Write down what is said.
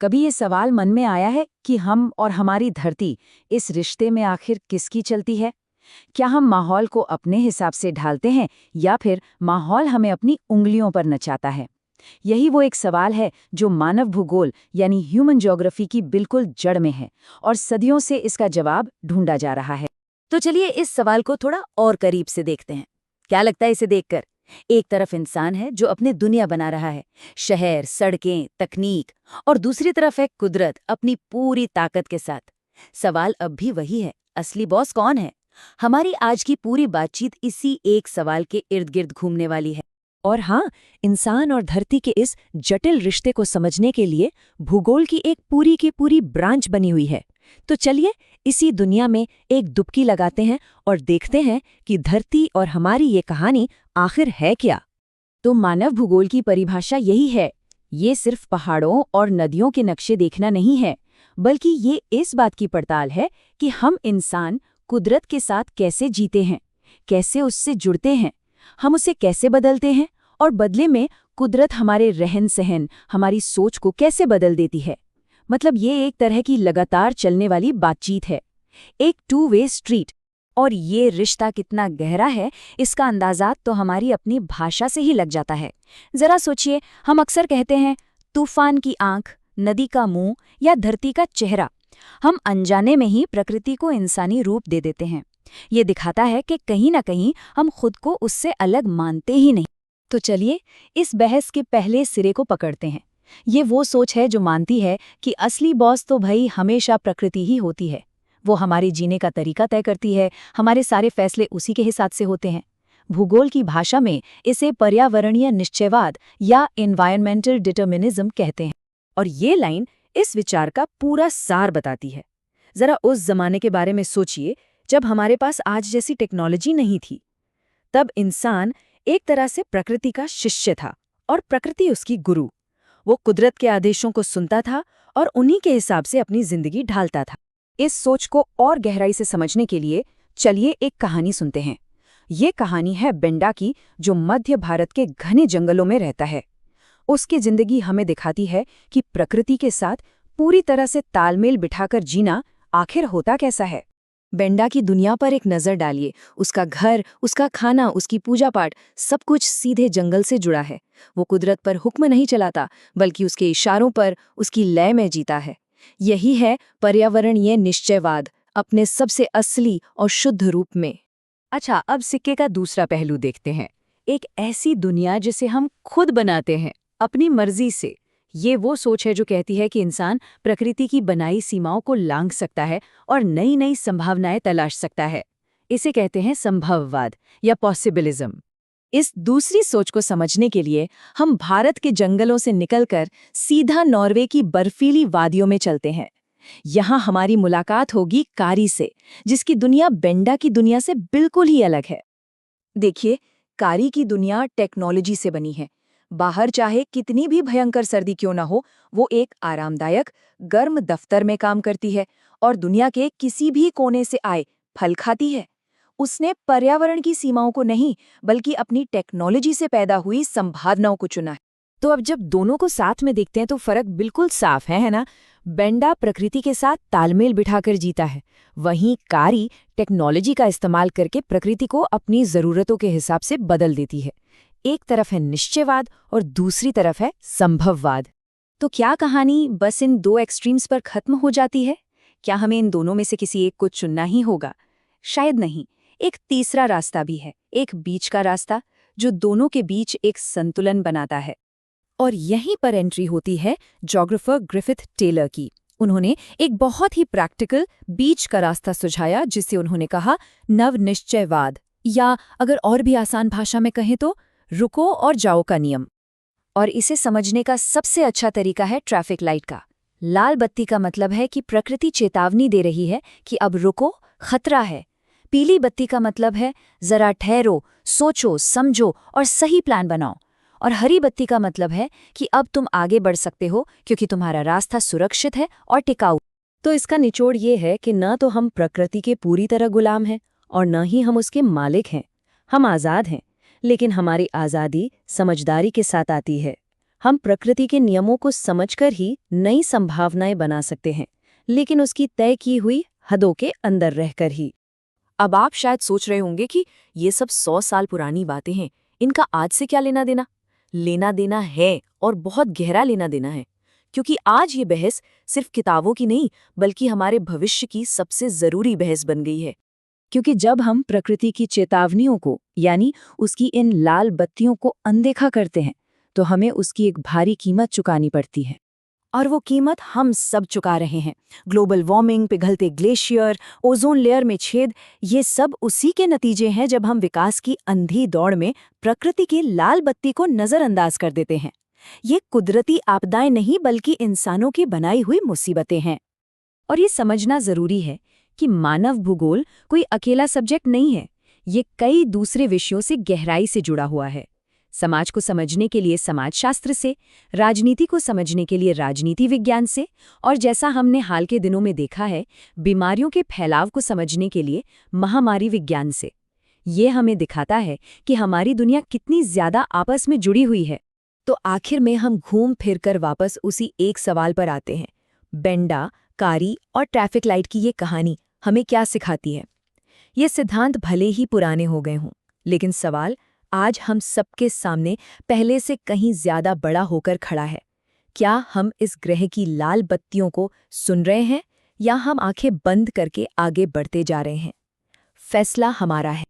कभी ये सवाल मन में आया है कि हम और हमारी धरती इस रिश्ते में आखिर किसकी चलती है? क्या हम माहौल को अपने हिसाब से ढालते हैं या फिर माहौल हमें अपनी उंगलियों पर नचाता है? यही वो एक सवाल है जो मानव भूगोल यानी ह्यूमन ज्योग्राफी की बिल्कुल जड़ में है और सदियों से इसका जवाब ढूंढा जा रहा है। तो चलिए इस सवाल को थोड़ा और करीब से देखते हैं। क्या लगता है इसे देखकर? एक तरफ इंसान है जो अपनी दुनिया बना रहा है, शहर, सड़कें, तकनीक, और दूसरी तरफ है कुदरत अपनी पूरी ताकत के साथ। सवाल अब भी वही है, असली बॉस कौन है? हमारी आज की पूरी बातचीत इसी एक सवाल के इर्द गिर्द घूमने वाली है। और हाँ, इंसान और धरती के इस जटिल रिश्ते को समझने के लिए भूगोल की एक पूरी की पूरी ब्रांच बनी हुई है। तो चलिए इसी दुनिया में एक डुबकी लगाते हैं और देखते हैं कि धरती और हमारी ये कहानी आखिर है क्या। तो मानव भूगोल की परिभाषा यही है। ये सिर्फ पहाड़ों और नदियों के नक्शे देखना नहीं है, बल्कि ये इस बात की पड़ताल है कि हम इंसान कुदरत के साथ कैसे जीते हैं, कैसे उससे जुड़ते हैं, हम उसे कैसे बदलते हैं और बदले में कुदरत हमारे रहन सहन, हमारी सोच को कैसे बदल देती है। मतलब ये एक तरह की लगातार चलने वाली बातचीत है, एक टू वे स्ट्रीट। और ये रिश्ता कितना गहरा है इसका अंदाजा तो हमारी अपनी भाषा से ही लग जाता है। जरा सोचिए, हम अक्सर कहते हैं तूफान की आंख, नदी का मुंह या धरती का चेहरा। हम अनजाने में ही प्रकृति को इंसानी रूप दे देते हैं। ये दिखाता है कि कहीं ना कहीं हम खुद को उससे अलग मानते ही नहीं। तो चलिए इस बहस के पहले सिरे को पकड़ते हैं। ये वो सोच है जो मानती है कि असली बॉस तो भाई हमेशा प्रकृति ही होती है। वो हमारे जीने का तरीका तय करती है, हमारे सारे फैसले उसी के हिसाब से होते हैं। भूगोल की भाषा में इसे पर्यावरणीय निश्चयवाद या एनवायरमेंटल डिटर्मिनिज्म कहते हैं। और ये लाइन इस विचार का पूरा सार बताती है। जरा उस जमाने के बारे में सोचिए जब हमारे पास आज जैसी टेक्नोलॉजी नहीं थी। तब इंसान एक तरह से प्रकृति का शिष्य था और प्रकृति उसकी गुरु। वो कुदरत के आदेशों को सुनता था और उन्हीं के हिसाब से अपनी जिंदगी ढालता था। इस सोच को और गहराई से समझने के लिए चलिए एक कहानी सुनते हैं। ये कहानी है बेंडा की, जो मध्य भारत के घने जंगलों में रहता है। उसकी जिंदगी हमें दिखाती है कि प्रकृति के साथ पूरी तरह से तालमेल बिठाकर जीना आखिर होता कैसा है। बेंडा की दुनिया पर एक नज़र डालिए। उसका घर, उसका खाना, उसकी पूजा पाठ, सब कुछ सीधे जंगल से जुड़ा है। वो कुदरत पर हुक्म नहीं चलाता, बल्कि उसके इशारों पर, उसकी लय में जीता है। यही है पर्यावरणीय निश्चयवाद अपने सबसे असली और शुद्ध रूप में। अच्छा, अब सिक्के का दूसरा पहलू देखते हैं। एक ऐसी दुनिया जिसे हम खुद बनाते हैं अपनी मर्जी से। ये वो सोच है जो कहती है कि इंसान प्रकृति की बनाई सीमाओं को लांघ सकता है और नई नई संभावनाएं तलाश सकता है। इसे कहते हैं संभववाद या पॉसिबिलिज्म। इस दूसरी सोच को समझने के लिए हम भारत के जंगलों से निकलकर सीधा नॉर्वे की बर्फीली वादियों में चलते हैं। यहाँ हमारी मुलाकात होगी कारी से, जिसकी दुनिया बेंडा की दुनिया से बिल्कुल ही अलग है। देखिए, कारी की दुनिया टेक्नोलॉजी से बनी है। बाहर चाहे कितनी भी भयंकर सर्दी क्यों ना हो, वो एक आरामदायक गर्म दफ्तर में काम करती है और दुनिया के किसी भी कोने से आए फल खाती है। उसने पर्यावरण की सीमाओं को नहीं, बल्कि अपनी टेक्नोलॉजी से पैदा हुई संभावनाओं को चुना है। तो अब जब दोनों को साथ में देखते हैं तो फर्क बिल्कुल साफ है ना? बेंडा प्रकृति के साथ तालमेल बिठाकर जीता है, वहीं कारी टेक्नोलॉजी का इस्तेमाल करके प्रकृति को अपनी जरूरतों के हिसाब से बदल देती है। एक तरफ है निश्चयवाद और दूसरी तरफ है संभववाद। तो क्या कहानी बस इन दो एक्सट्रीम्स पर खत्म हो जाती है? क्या हमें इन दोनों में से किसी एक को चुनना ही होगा? शायद नहीं। एक तीसरा रास्ता भी है, एक बीच का रास्ता, जो दोनों के बीच एक संतुलन बनाता है। और यहीं पर एंट्री होती है ज्योग्राफर ग्रिफिथ टेलर की। उन्होंने एक बहुत ही प्रैक्टिकल बीच का रास्ता सुझाया, जिसे उन्होंने कहा नवनिश्चयवाद, या अगर और भी आसान भाषा में कहें तो रुको और जाओ का नियम। और इसे समझने का सबसे अच्छा तरीका है ट्रैफिक लाइट का। लाल बत्ती का मतलब है कि प्रकृति चेतावनी दे रही है कि अब रुको, खतरा है। पीली बत्ती का मतलब है जरा ठहरो, सोचो, समझो और सही प्लान बनाओ। और हरी बत्ती का मतलब है कि अब तुम आगे बढ़ सकते हो, क्योंकि तुम्हारा रास्ता सुरक्षित है और टिकाऊ। तो इसका निचोड़ ये है कि न तो हम प्रकृति के पूरी तरह गुलाम हैं और न ही हम उसके मालिक हैं। हम आज़ाद हैं, लेकिन हमारी आज़ादी समझदारी के साथ आती है। हम प्रकृति के नियमों को समझकर ही नई संभावनाएं बना सकते हैं, लेकिन उसकी तय की हुई हदों के अंदर रहकर ही। अब आप शायद सोच रहे होंगे कि ये सब 100 साल पुरानी बातें हैं, इनका आज से क्या लेना देना? लेना देना है, और बहुत गहरा लेना देना है, क्योंकि आज ये बहस सिर्फ किताबों की नहीं बल्कि हमारे भविष्य की सबसे जरूरी बहस बन गई है। क्योंकि जब हम प्रकृति की चेतावनियों को, यानी उसकी इन लाल बत्तियों को अनदेखा करते हैं, तो हमें उसकी एक भारी कीमत चुकानी पड़ती है। और वो कीमत हम सब चुका रहे हैं। ग्लोबल वार्मिंग, पिघलते ग्लेशियर, ओजोन लेयर में छेद, ये सब उसी के नतीजे हैं जब हम विकास की अंधी दौड़ में प्रकृति की लाल बत्ती को नजरअंदाज कर देते हैं। ये कुदरती आपदाएं नहीं बल्कि इंसानों की बनाई हुई मुसीबतें हैं। और ये समझना जरूरी है कि मानव भूगोल कोई अकेला सब्जेक्ट नहीं है, ये कई दूसरे विषयों से गहराई से जुड़ा हुआ है। समाज को समझने के लिए समाजशास्त्र से, राजनीति को समझने के लिए राजनीति विज्ञान से, और जैसा हमने हाल के दिनों में देखा है, बीमारियों के फैलाव को समझने के लिए महामारी विज्ञान से। ये हमें दिखाता है कि हमारी दुनिया कितनी ज्यादा आपस में जुड़ी हुई है। तो आखिर में हम घूम फिर कर वापस उसी एक सवाल पर आते हैं। बेंडा, कारी और ट्रैफिक लाइट की ये कहानी हमें क्या सिखाती है? ये सिद्धांत भले ही पुराने हो गए हों, लेकिन सवाल आज हम सबके सामने पहले से कहीं ज्यादा बड़ा होकर खड़ा है। क्या हम इस ग्रह की लाल बत्तियों को सुन रहे हैं, या हम आंखें बंद करके आगे बढ़ते जा रहे हैं? फैसला हमारा है।